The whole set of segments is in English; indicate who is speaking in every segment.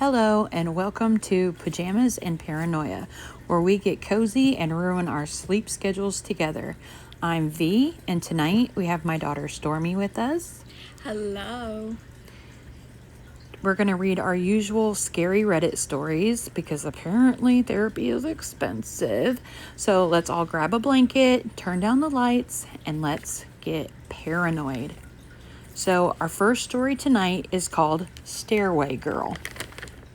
Speaker 1: Hello and welcome to Pajamas and Paranoia, where we get cozy and ruin our sleep schedules together. I'm V, and tonight we have my daughter Stormy with us.
Speaker 2: Hello.
Speaker 1: We're going to read our usual scary Reddit stories because apparently therapy is expensive. So let's all grab a blanket, turn down the lights, and let's get paranoid. So our first story tonight is called Stairway Girl.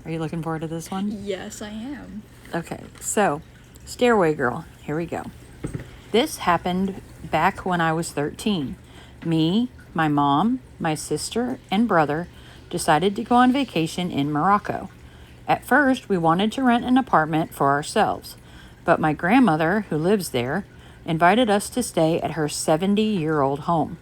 Speaker 1: Are you looking forward to this one?
Speaker 2: Yes, I am.
Speaker 1: Okay, so Stairway Girl, here we go. This happened back when I was 13. Me, my mom, my sister, and brother decided to go on vacation in Morocco. At first, we wanted to rent an apartment for ourselves, but my grandmother, who lives there, invited us to stay at her 70-year-old home.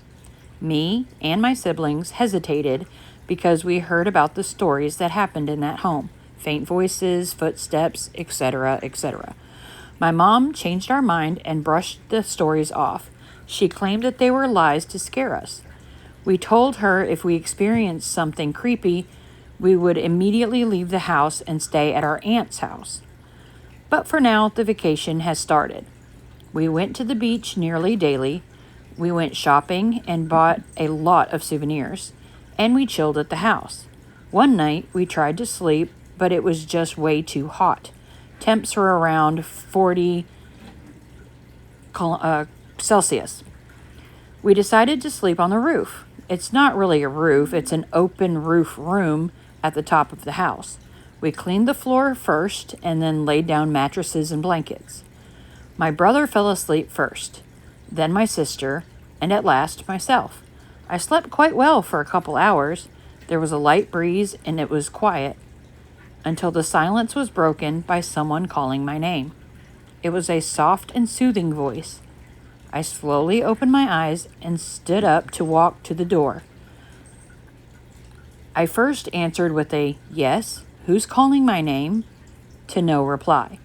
Speaker 1: Me and my siblings hesitated because we heard about the stories that happened in that home. Faint voices, footsteps, etc., etc. My mom changed our mind and brushed the stories off. She claimed that they were lies to scare us. We told her if we experienced something creepy, we would immediately leave the house and stay at our aunt's house. But for now, the vacation has started. We went to the beach nearly daily. We went shopping and bought a lot of souvenirs. And we chilled at the house. One night, we tried to sleep, but it was just way too hot. Temps were around 40 Celsius. We decided to sleep on the roof. It's not really a roof, it's an open roof room at the top of the house. We cleaned the floor first and then laid down mattresses and blankets. My brother fell asleep first, then my sister, and at last myself. I slept quite well for a couple hours. There was a light breeze and it was quiet until the silence was broken by someone calling my name. It was a soft and soothing voice. I slowly opened my eyes and stood up to walk to the door. I first answered with a "Yes, who's calling my name?" to no reply.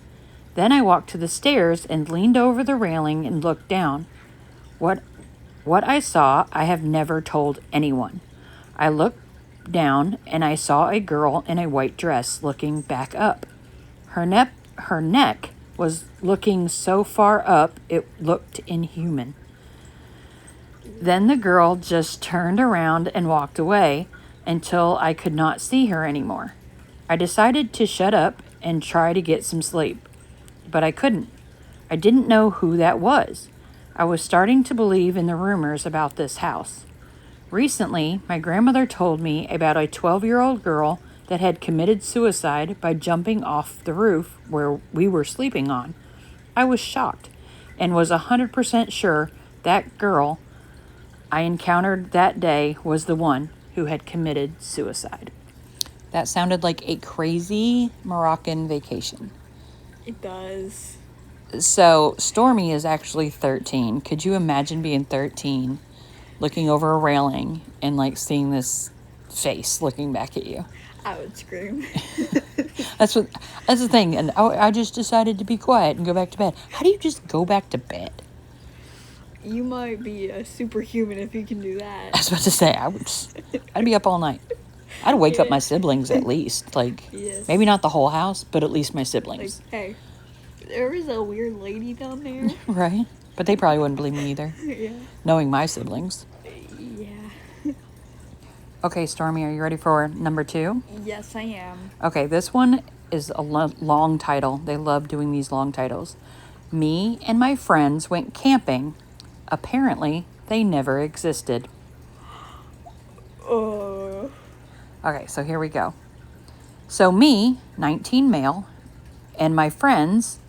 Speaker 1: Then I walked to the stairs and leaned over the railing and looked down. What I saw, I have never told anyone. I looked down and I saw a girl in a white dress looking back up. Her neck was looking so far up it looked inhuman. Then the girl just turned around and walked away until I could not see her anymore. I decided to shut up and try to get some sleep, but I couldn't. I didn't know who that was. I was starting to believe in the rumors about this house. Recently, my grandmother told me about a 12-year-old girl that had committed suicide by jumping off the roof where we were sleeping on. I was shocked and was 100% sure that girl I encountered that day was the one who had committed suicide. That sounded like a crazy Moroccan vacation.
Speaker 2: It does.
Speaker 1: So, Stormy is actually 13. Could you imagine being 13, looking over a railing and like seeing this face looking back at you?
Speaker 2: I would scream.
Speaker 1: That's the thing. And I just decided to be quiet and go back to bed. How do you just go back to bed?
Speaker 2: You might be a superhuman if you can do that.
Speaker 1: I was about to say, I'd be up all night. I'd wake up my siblings at least.
Speaker 2: Yes.
Speaker 1: Maybe not the whole house, but at least my siblings.
Speaker 2: Hey, there was a weird lady down there.
Speaker 1: Right? But they probably wouldn't believe me either.
Speaker 2: Yeah.
Speaker 1: Knowing my siblings.
Speaker 2: Yeah.
Speaker 1: Okay, Stormy, are you ready for number 2?
Speaker 2: Yes, I am.
Speaker 1: Okay, this one is a long title. They love doing these long titles. Me and my friends went camping. Apparently, they never existed. Okay, so here we go. So me, 19 male, and my friends,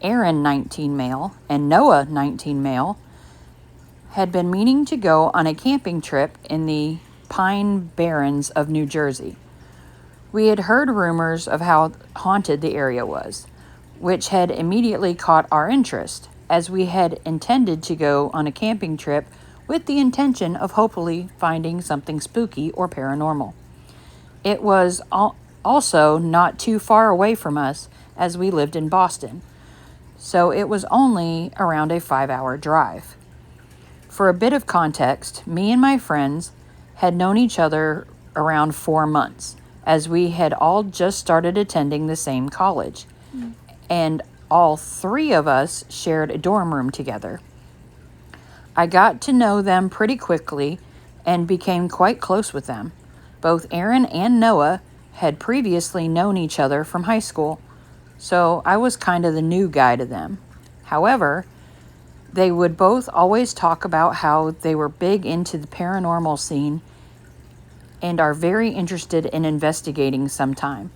Speaker 1: Aaron, 19 male, and Noah, 19 male, had been meaning to go on a camping trip in the Pine Barrens of New Jersey. We had heard rumors of how haunted the area was, which had immediately caught our interest, as we had intended to go on a camping trip with the intention of hopefully finding something spooky or paranormal. It was also not too far away from us, as we lived in Boston, so it was only around a 5-hour drive. For a bit of context, me and my friends had known each other around 4 months. as we had all just started attending the same college. And all three of us shared a dorm room together. I got to know them pretty quickly and became quite close with them. Both Aaron and Noah had previously known each other from high school, so I was kind of the new guy to them. However, they would both always talk about how they were big into the paranormal scene and are very interested in investigating sometime.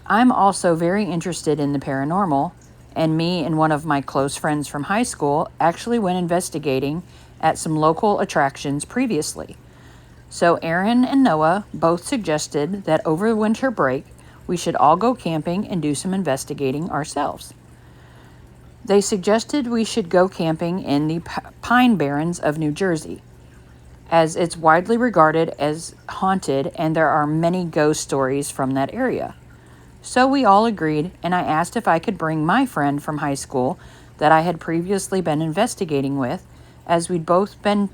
Speaker 1: I'm also very interested in the paranormal, and me and one of my close friends from high school actually went investigating at some local attractions previously. So Aaron and Noah both suggested that over winter break, we should all go camping and do some investigating ourselves. They suggested we should go camping in the Pine Barrens of New Jersey, as it's widely regarded as haunted and there are many ghost stories from that area. So we all agreed, and I asked if I could bring my friend from high school that I had previously been investigating with, as we'd both been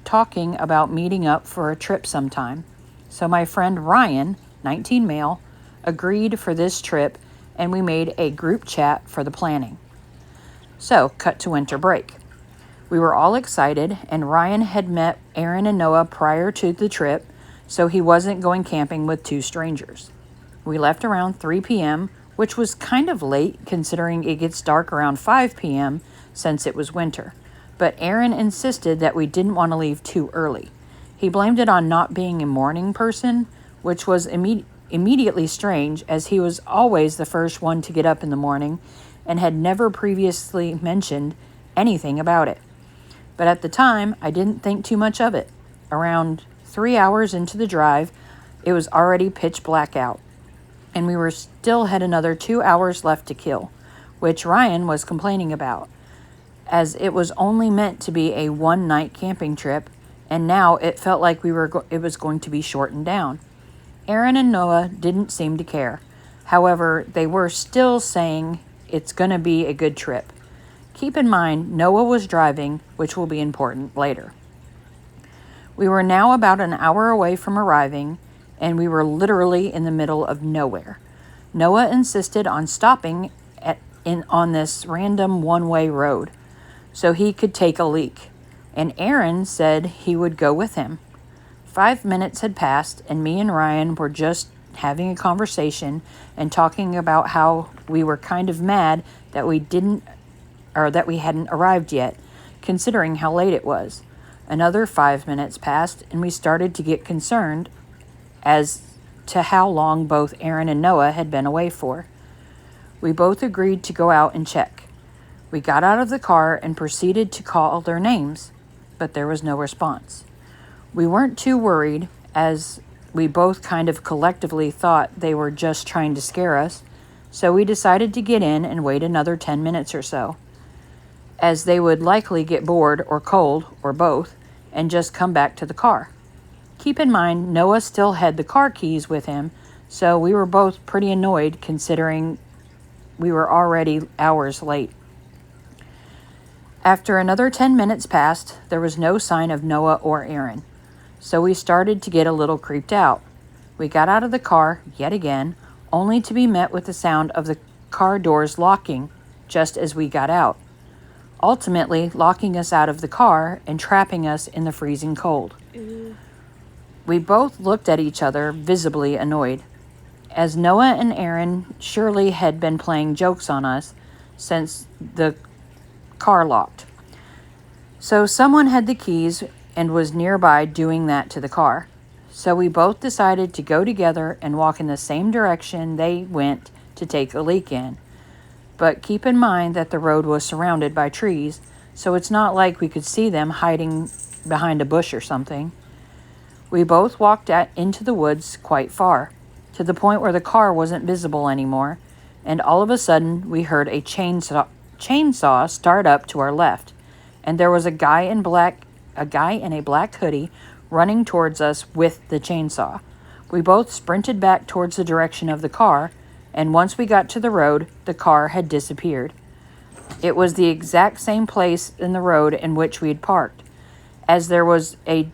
Speaker 1: talking about meeting up for a trip sometime. So my friend Ryan, 19 male, agreed for this trip, and we made a group chat for the planning. So, cut to winter break. We were all excited, and Ryan had met Aaron and Noah prior to the trip, so he wasn't going camping with two strangers. We left around 3 p.m., which was kind of late considering it gets dark around 5 p.m. since it was winter. But Aaron insisted that we didn't want to leave too early. He blamed it on not being a morning person, which was immediately strange, as he was always the first one to get up in the morning and had never previously mentioned anything about it. But at the time, I didn't think too much of it. Around 3 hours into the drive, it was already pitch black out, and we still had another 2 hours left to kill, which Ryan was complaining about, as it was only meant to be a one-night camping trip, and now it felt like it was going to be shortened down. Aaron and Noah didn't seem to care. However, they were still saying it's going to be a good trip. Keep in mind, Noah was driving, which will be important later. We were now about an hour away from arriving, and we were literally in the middle of nowhere. Noah insisted on stopping on this random one-way road so he could take a leak, and Aaron said he would go with him. 5 minutes had passed, and me and Ryan were just having a conversation and talking about how we were kind of mad that we hadn't arrived yet, considering how late it was. Another 5 minutes passed, and we started to get concerned as to how long both Aaron and Noah had been away for. We both agreed to go out and check. We got out of the car and proceeded to call their names, but there was no response. We weren't too worried, as we both kind of collectively thought they were just trying to scare us, so we decided to get in and wait another 10 minutes or so, as they would likely get bored or cold, or both, and just come back to the car. Keep in mind, Noah still had the car keys with him, so we were both pretty annoyed considering we were already hours late. After another 10 minutes passed, there was no sign of Noah or Aaron, so we started to get a little creeped out. We got out of the car yet again, only to be met with the sound of the car doors locking just as we got out, ultimately locking us out of the car and trapping us in the freezing cold. We both looked at each other, visibly annoyed, as Noah and Aaron surely had been playing jokes on us since the car locked. So someone had the keys and was nearby doing that to the car. So we both decided to go together and walk in the same direction they went to take a leak in. But keep in mind that the road was surrounded by trees, so it's not like we could see them hiding behind a bush or something. We both walked into the woods quite far, to the point where the car wasn't visible anymore, and all of a sudden we heard a chainsaw start up to our left, and there was a guy in a black hoodie running towards us with the chainsaw. We both sprinted back towards the direction of the car, and once we got to the road, the car had disappeared. It was the exact same place in the road in which we had parked, as there was a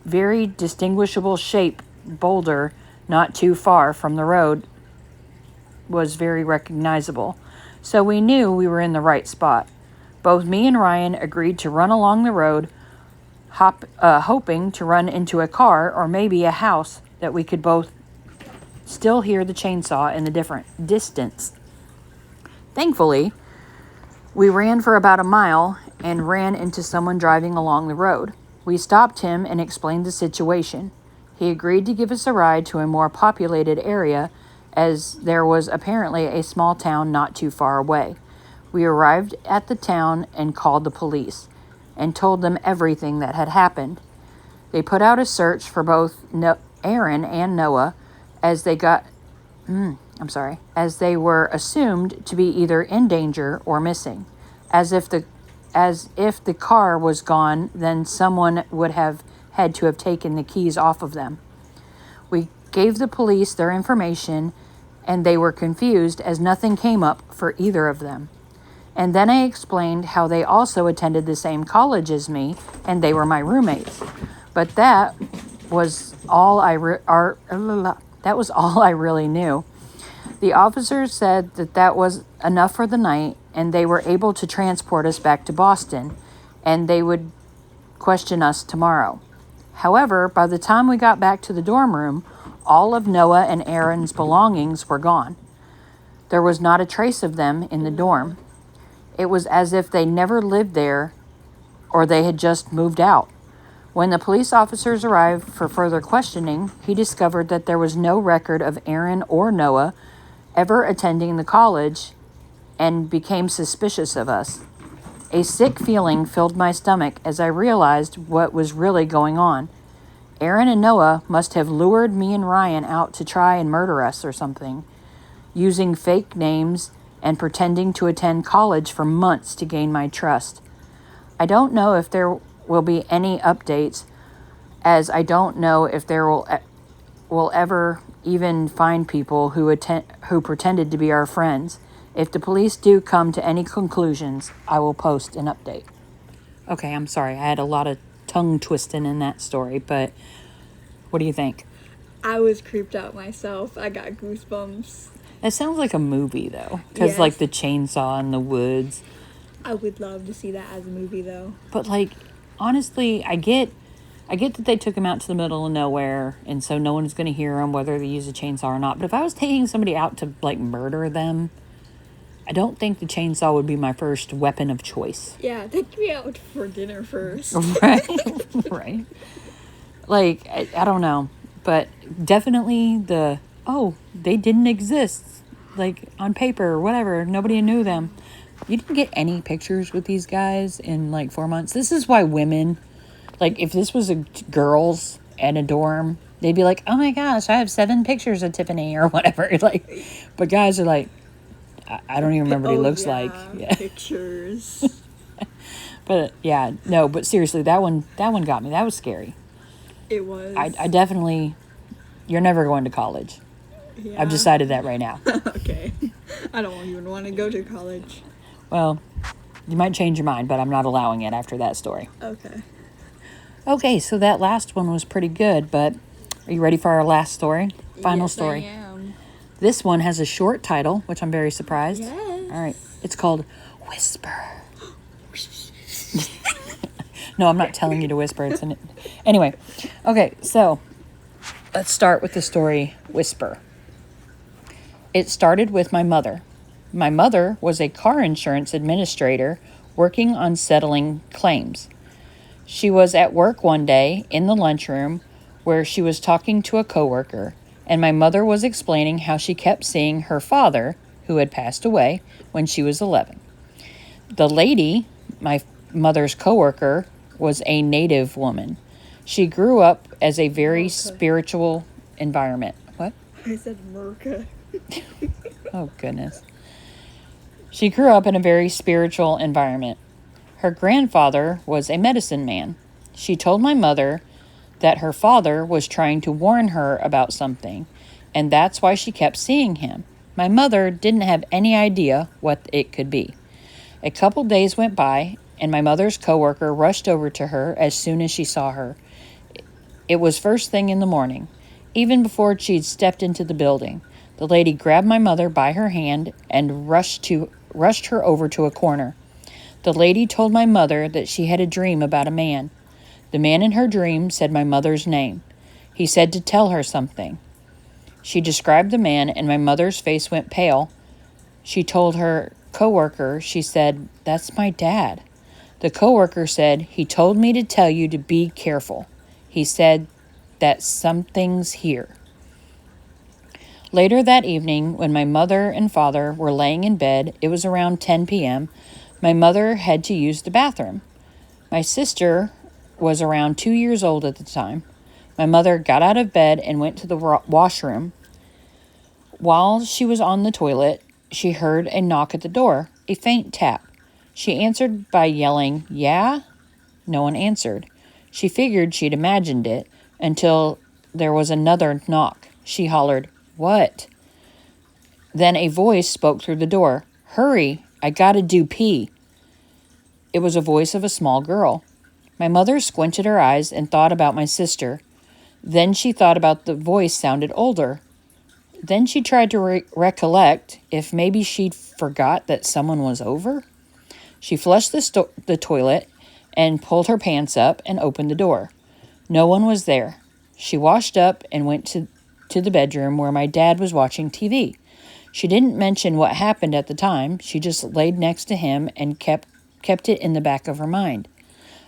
Speaker 1: very distinguishable shape boulder not too far from the road was very recognizable, so we knew we were in the right spot. Both me and Ryan agreed to run along the road, hoping to run into a car or maybe a house that we could both still hear the chainsaw in the different distance. Thankfully, we ran for about a mile and ran into someone driving along the road. We stopped him and explained the situation. He agreed to give us a ride to a more populated area, as there was apparently a small town not too far away. We arrived at the town and called the police and told them everything that had happened. They put out a search for both Aaron and Noah as they were assumed to be either in danger or missing. As if the car was gone, then someone would have had to have taken the keys off of them. We gave the police their information, and they were confused as nothing came up for either of them. And then I explained how they also attended the same college as me, and they were my roommates. But that was all I really knew. The officers said that was enough for the night, and they were able to transport us back to Boston, and they would question us tomorrow. However, by the time we got back to the dorm room, all of Noah and Aaron's belongings were gone. There was not a trace of them in the dorm. It was as if they never lived there or they had just moved out. When the police officers arrived for further questioning, he discovered that there was no record of Aaron or Noah ever attending the college and became suspicious of us. A sick feeling filled my stomach as I realized what was really going on. Aaron and Noah must have lured me and Ryan out to try and murder us or something, using fake names and pretending to attend college for months to gain my trust. I don't know if there will be any updates, as I don't know if there will ever even find people who pretended to be our friends. If the police do come to any conclusions, I will post an update. Okay, I'm sorry. I had a lot of tongue twisting in that story, but what do you think?
Speaker 2: I was creeped out myself. I got goosebumps.
Speaker 1: It sounds like a movie, though, because
Speaker 2: Yes.
Speaker 1: like the chainsaw in the woods.
Speaker 2: I would love to see that as a movie, though.
Speaker 1: But like, honestly, I get that they took him out to the middle of nowhere, and so no one's going to hear him whether they use a chainsaw or not. But if I was taking somebody out to like murder them, I don't think the chainsaw would be my first weapon of choice.
Speaker 2: Yeah, take me out for dinner first.
Speaker 1: Right? Right. Like, I don't know. But definitely they didn't exist. Like, on paper or whatever. Nobody knew them. You didn't get any pictures with these guys in, like, 4 months. This is why women, like, if this was girls at a dorm, they'd be like, oh my gosh, I have 7 pictures of Tiffany or whatever. Like, but guys are like, I don't even remember what he looks like.
Speaker 2: Yeah. Pictures.
Speaker 1: But yeah, no, but seriously, that one got me. That was scary.
Speaker 2: It was.
Speaker 1: I definitely, you're never going to college.
Speaker 2: Yeah.
Speaker 1: I've decided that right now.
Speaker 2: Okay. I don't even want to go to college.
Speaker 1: Well, you might change your mind, but I'm not allowing it after that story.
Speaker 2: Okay.
Speaker 1: Okay, so that last one was pretty good, but are you ready for our last story? Final story.
Speaker 2: I am.
Speaker 1: This one has a short title, which I'm very surprised.
Speaker 2: Yes.
Speaker 1: All right. It's called Whisper. No, I'm not telling you to whisper. Anyway. Okay, so let's start with the story Whisper. It started with my mother. My mother was a car insurance administrator working on settling claims. She was at work one day in the lunchroom where she was talking to a coworker, and my mother was explaining how she kept seeing her father, who had passed away when she was 11. The lady, my mother's coworker, was a Native woman. She grew up as a very spiritual environment. What?
Speaker 2: I said Merca.
Speaker 1: Oh, goodness. She grew up in a very spiritual environment. Her grandfather was a medicine man. She told my mother that her father was trying to warn her about something, and that's why she kept seeing him. My mother didn't have any idea what it could be. A couple days went by, and my mother's coworker rushed over to her as soon as she saw her. It was first thing in the morning. even before she'd stepped into the building. The lady grabbed my mother by her hand and rushed her over to a corner. The lady told my mother that she had a dream about a man. The man in her dream said my mother's name. He said to tell her something. She described the man, and my mother's face went pale. She told her coworker, she said, "That's my dad." The coworker said, "He told me to tell you to be careful. He said that something's here." Later that evening, when my mother and father were laying in bed, it was around 10 p.m., my mother had to use the bathroom. My sister was around 2 years old at the time. My mother got out of bed and went to the washroom. While she was on the toilet, she heard a knock at the door, a faint tap. She answered by yelling, "Yeah?" No one answered. She figured she'd imagined it until there was another knock. She hollered, "What?" Then a voice spoke through the door. "Hurry, I gotta do pee." It was a voice of a small girl. My mother squinted her eyes and thought about my sister. Then she thought about the voice sounded older. Then she tried to recollect if maybe she'd forgot that someone was over. She flushed the toilet and pulled her pants up and opened the door. No one was there. She washed up and went to the bedroom where my dad was watching TV. She didn't mention what happened at the time. She just laid next to him and kept it in the back of her mind.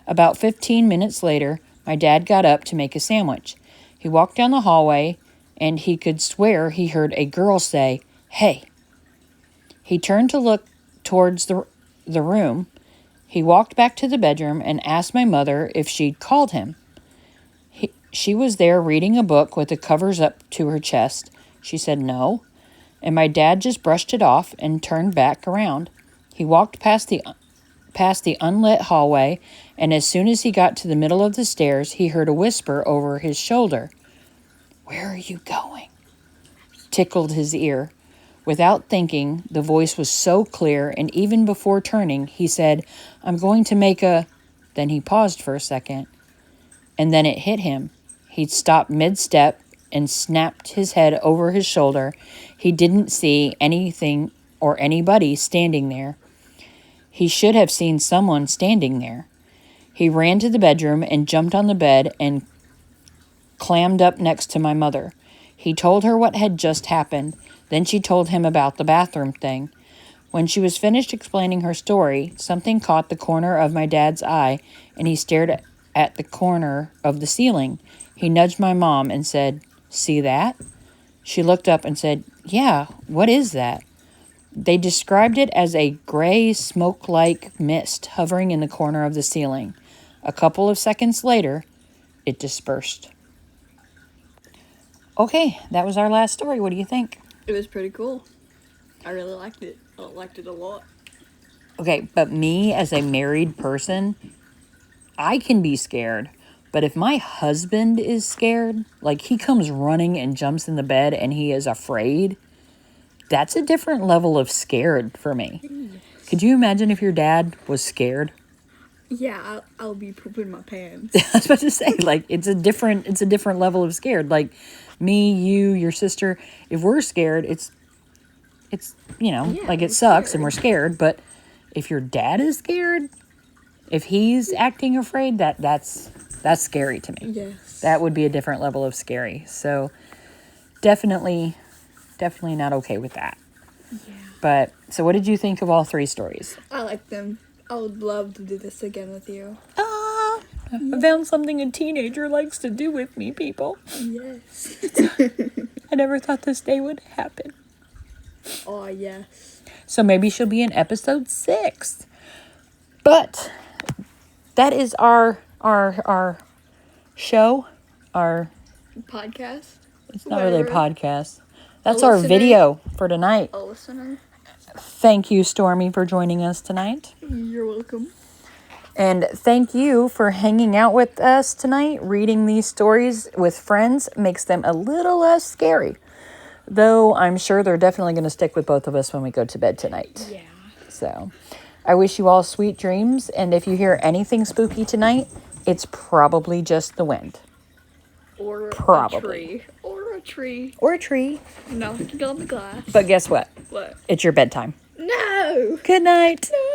Speaker 1: About 15 minutes later, my dad got up to make a sandwich. He walked down the hallway, and he could swear he heard a girl say, "Hey." He turned to look towards the room. He walked back to the bedroom and asked my mother if she'd called him. She was there reading a book with the covers up to her chest. She said no, and my dad just brushed it off and turned back around. He walked past the unlit hallway, and as soon as he got to the middle of the stairs, he heard a whisper over his shoulder. "Where are you going?" Tickled his ear. Without thinking, the voice was so clear, and even before turning, he said, "I'm going to make a..." Then he paused for a second, and then it hit him. He'd stopped mid-step and snapped his head over his shoulder. He didn't see anything or anybody standing there. He should have seen someone standing there. He ran to the bedroom and jumped on the bed and clammed up next to my mother. He told her what had just happened. Then she told him about the bathroom thing. When she was finished explaining her story, something caught the corner of my dad's eye, and he stared at the corner of the ceiling. He nudged my mom and said, "See that?" She looked up and said, "Yeah, what is that?" They described it as a gray, smoke-like mist hovering in the corner of the ceiling. A couple of seconds later, it dispersed. Okay, that was our last story. What do you think?
Speaker 2: It was pretty cool. I really liked it. I liked it a lot.
Speaker 1: Okay, but me as a married person, I can be scared. But if my husband is scared, like he comes running and jumps in the bed and he is afraid, that's a different level of scared for me.
Speaker 2: Yes.
Speaker 1: Could you imagine if your dad was scared?
Speaker 2: Yeah, I'll be pooping my pants.
Speaker 1: I was about to say, like, it's a different level of scared. Like, me, you, your sister, if we're scared, it's like it sucks and we're scared. But if your dad is scared, if he's acting afraid, that's scary to me.
Speaker 2: Yes.
Speaker 1: That would be a different level of scary. So definitely not okay with that.
Speaker 2: Yeah.
Speaker 1: But, so what did you think of all three stories?
Speaker 2: I like them. I would love to do this again with you.
Speaker 1: I found something a teenager likes to do with me, people.
Speaker 2: Yes.
Speaker 1: I never thought this day would happen.
Speaker 2: Oh, yes.
Speaker 1: So maybe she'll be in episode 6. But that is our show. Our
Speaker 2: Podcast?
Speaker 1: It's not really a
Speaker 2: Whatever.
Speaker 1: podcast. That's our video for tonight.
Speaker 2: A listener.
Speaker 1: Thank you, Stormy, for joining us tonight.
Speaker 2: You're welcome.
Speaker 1: And thank you for hanging out with us tonight. Reading these stories with friends makes them a little less scary. Though I'm sure they're definitely going to stick with both of us when we go to bed tonight.
Speaker 2: Yeah.
Speaker 1: So I wish you all sweet dreams. And if you hear anything spooky tonight, it's probably just the wind.
Speaker 2: Or
Speaker 1: Probably.
Speaker 2: a tree. Or tree
Speaker 1: or a tree.
Speaker 2: knocking on the glass.
Speaker 1: But guess what?
Speaker 2: What?
Speaker 1: It's your bedtime.
Speaker 2: No!
Speaker 1: Good night.
Speaker 2: No!